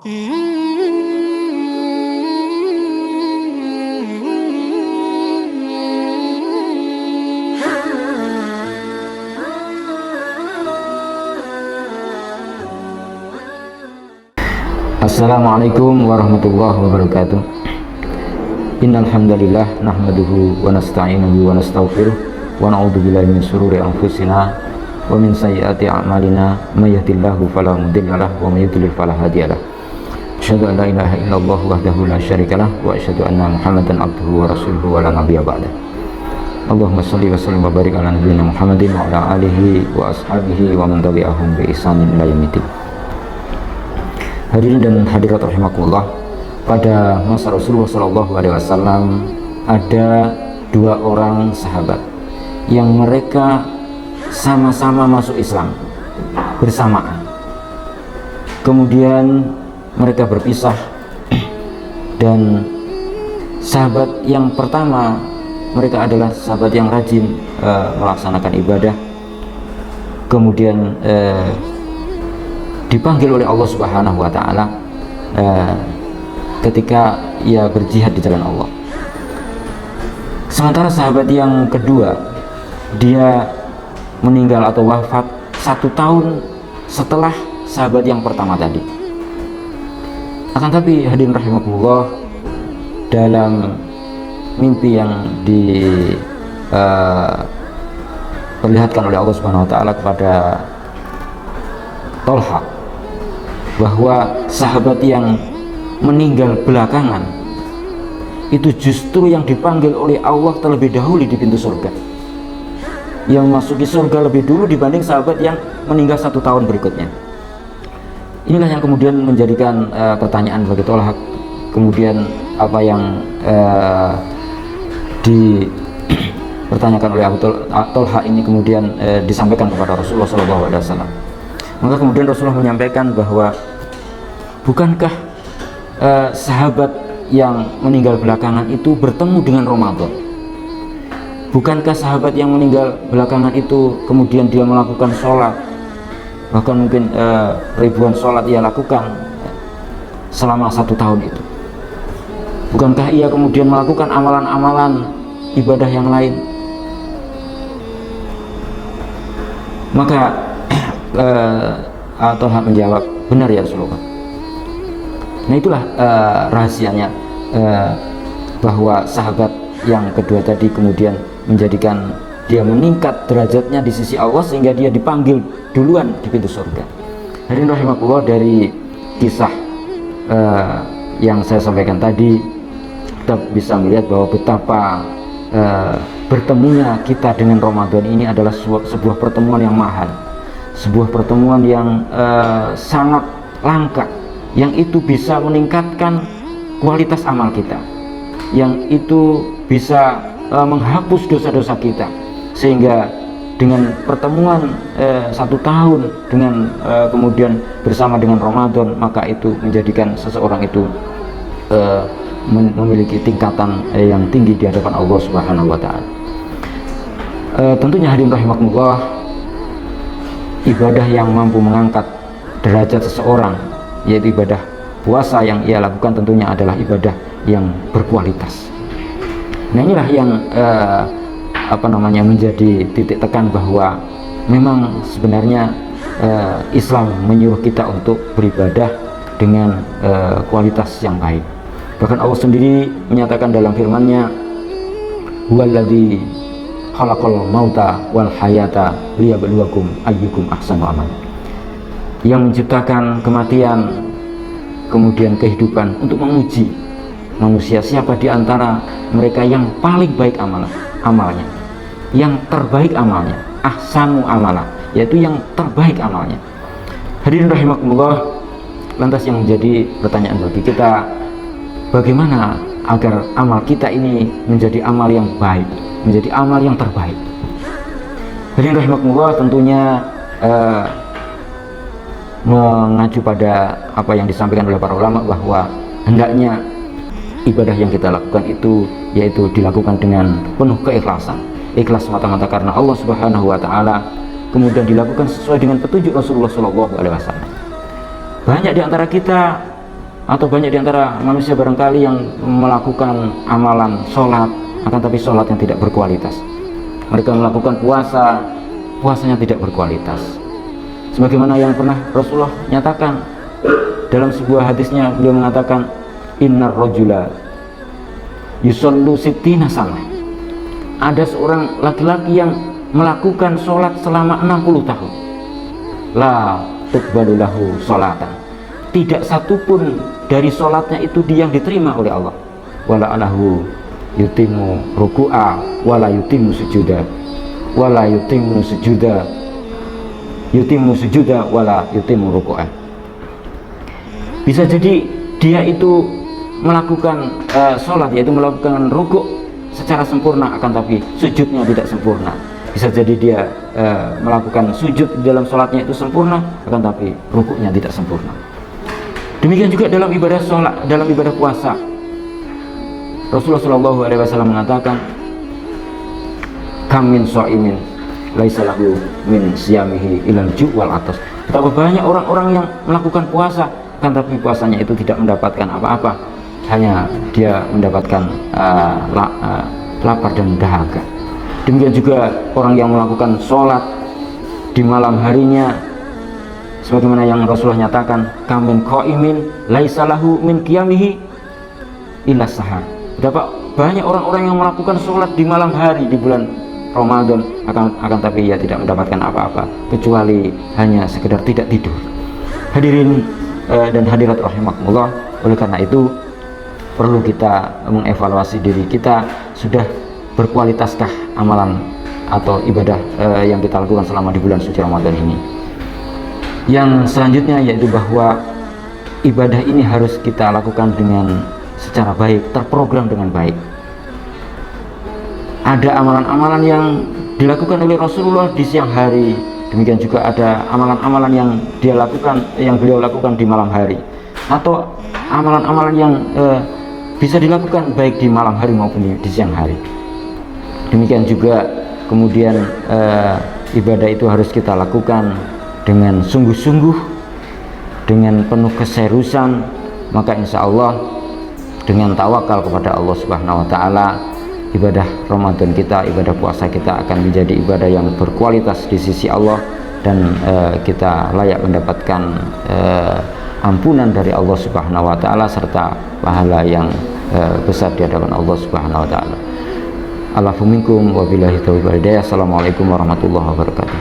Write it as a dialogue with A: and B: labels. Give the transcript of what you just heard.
A: Assalamualaikum warahmatullahi wabarakatuh. Innal hamdalillah nahmaduhu wa nasta'inuhu wa nastaghfiruh wa na'udzubillahi min shururi anfusina wa min sayyiati a'malina may yahdihillahu fala mudhillalah wa may yudlil fala hadiyalah. Asyhadu an la ilaha illallah wahdahu la syarikalah wa asyhadu anna Muhammadan abduhu wa rasuluhu wa la nabiyya ba'da. Allahumma shalli wa sallim wa barik ala nabiyyina Muhammadin wa ala alihi wa ashabihi wa man tabi'ahum bi ihsanin ila yaumil. Hadirin dan hadirat rahimakumullah, pada masa Rasulullah SAW ada dua orang sahabat yang mereka sama-sama masuk Islam bersamaan. Kemudian mereka berpisah, dan sahabat yang pertama mereka adalah sahabat yang rajin melaksanakan ibadah, kemudian dipanggil oleh Allah Subhanahu wa Ta'ala ketika ia berjihad di jalan Allah. Sementara sahabat yang kedua, dia meninggal atau wafat 1 tahun setelah sahabat yang pertama tadi. Akan tapi hadirin rahimakumullah, dalam mimpi yang diperlihatkan oleh Allah Subhanahu wa Ta'ala kepada Tolha, bahwa sahabat yang meninggal belakangan itu justru yang dipanggil oleh Allah terlebih dahulu di pintu surga, yang masuki surga lebih dulu dibanding sahabat yang meninggal 1 tahun berikutnya. Inilah yang kemudian menjadikan pertanyaan bagi Tolha. Kemudian apa yang dipertanyakan oleh Abu Tolha ini kemudian disampaikan kepada Rasulullah SAW. Maka kemudian Rasulullah menyampaikan bahwa bukankah sahabat yang meninggal belakangan itu bertemu dengan Ramadan? Bukankah sahabat yang meninggal belakangan itu kemudian dia melakukan sholat, bahkan mungkin ribuan sholat ia lakukan selama 1 tahun itu? Bukankah ia kemudian melakukan amalan-amalan ibadah yang lain? Maka Tolha menjawab, benar ya Rasulullah. Nah itulah rahasianya, bahwa sahabat yang kedua tadi kemudian menjadikan dia meningkat derajatnya di sisi Allah sehingga dia dipanggil duluan di pintu surga. Hadirin rahimakumullah, dari kisah yang saya sampaikan tadi, kita bisa melihat bahwa betapa bertemunya kita dengan Ramadan ini adalah sebuah pertemuan yang mahal, sebuah pertemuan yang sangat langka, yang itu bisa meningkatkan kualitas amal kita, yang itu bisa menghapus dosa-dosa kita, sehingga dengan pertemuan 1 tahun dengan kemudian bersama dengan Ramadan, maka itu menjadikan seseorang itu memiliki tingkatan yang tinggi di hadapan Allah Subhanahu wa Ta'ala. Tentunya hadirin rahimakumullah, ibadah yang mampu mengangkat derajat seseorang, yaitu ibadah puasa yang ia lakukan, tentunya adalah ibadah yang berkualitas. Nah inilah yang menjadi titik tekan bahwa memang sebenarnya Islam menyuruh kita untuk beribadah dengan kualitas yang baik. Bahkan Allah sendiri menyatakan dalam firman-Nya, huwallazi khalaqal mauta wal hayata liyabluwakum ayyukum ahsanu amala, yang menciptakan kematian kemudian kehidupan untuk menguji manusia siapa di antara mereka yang paling baik amalnya, yang terbaik amalnya, ahsanu amala, yaitu yang terbaik amalnya. Hadirin rahimakumullah, lantas yang menjadi pertanyaan bagi kita, bagaimana agar amal kita ini menjadi amal yang baik, menjadi amal yang terbaik? Hadirin rahimakumullah, tentunya mengacu pada apa yang disampaikan oleh para ulama, bahwa hendaknya ibadah yang kita lakukan itu yaitu dilakukan dengan penuh keikhlasan, ikhlas semata-mata karena Allah Subhanahu wa Ta'ala, kemudian dilakukan sesuai dengan petunjuk Rasulullah SAW. Banyak di antara kita Atau banyak di antara manusia barangkali yang melakukan amalan sholat, akan tapi sholat yang tidak berkualitas. Mereka melakukan puasa, puasanya tidak berkualitas. Sebagaimana yang pernah Rasulullah nyatakan dalam sebuah hadisnya, beliau mengatakan, innar rajula yusallu sittina sana. Ada seorang laki-laki yang melakukan sholat selama 60 tahun. La tuqbalu lahu sholatan. Tidak satupun dari sholatnya itu dia yang diterima oleh Allah. Wala anahu yutimu ruku'a wala yutimu sujuda wala yutimu sujuda wala yutimu ruku'a. Bisa jadi dia itu melakukan sholat, yaitu melakukan rukuk secara sempurna, akan tapi sujudnya tidak sempurna. Bisa jadi dia melakukan sujud di dalam sholatnya itu sempurna, akan tapi rukuknya tidak sempurna. Demikian juga dalam ibadah sholat, dalam ibadah puasa. Rasulullah SAW mengatakan, kam min sha'imin laisa lahu min siyamihi ilal ju' wal atas. Betapa banyak orang-orang yang melakukan puasa, kan tapi puasanya itu tidak mendapatkan apa-apa, hanya dia mendapatkan lapar dan dahaga. Demikian juga orang yang melakukan sholat di malam harinya, sebagaimana yang Rasulullah nyatakan, kamin qaimin laisa lahu min qiyamihi illa sahar. Betapa banyak orang-orang yang melakukan sholat di malam hari di bulan Ramadan, akan tapi ia tidak mendapatkan apa-apa kecuali hanya sekedar tidak tidur. Hadirin dan hadirat rahimakumullah, oleh karena itu perlu kita mengevaluasi diri kita, sudah berkualitaskah amalan atau ibadah yang kita lakukan selama di bulan suci Ramadan ini. Yang selanjutnya yaitu bahwa ibadah ini harus kita lakukan dengan secara baik, terprogram dengan baik. Ada amalan-amalan yang dilakukan oleh Rasulullah di siang hari, demikian juga ada amalan-amalan yang beliau lakukan di malam hari, atau amalan-amalan yang bisa dilakukan baik di malam hari maupun di siang hari. Demikian juga kemudian ibadah itu harus kita lakukan dengan sungguh-sungguh, dengan penuh keseriusan, maka insya Allah dengan tawakal kepada Allah Subhanahu wa Ta'ala, ibadah Ramadan kita, ibadah puasa kita akan menjadi ibadah yang berkualitas di sisi Allah, dan kita layak mendapatkan ampunan dari Allah Subhanahu wa Ta'ala serta pahala yang besar di hadapan Allah Subhanahu wa Ta'ala. Alaikum wabillahi taufiq wal hidayah. Assalamualaikum warahmatullahi wabarakatuh.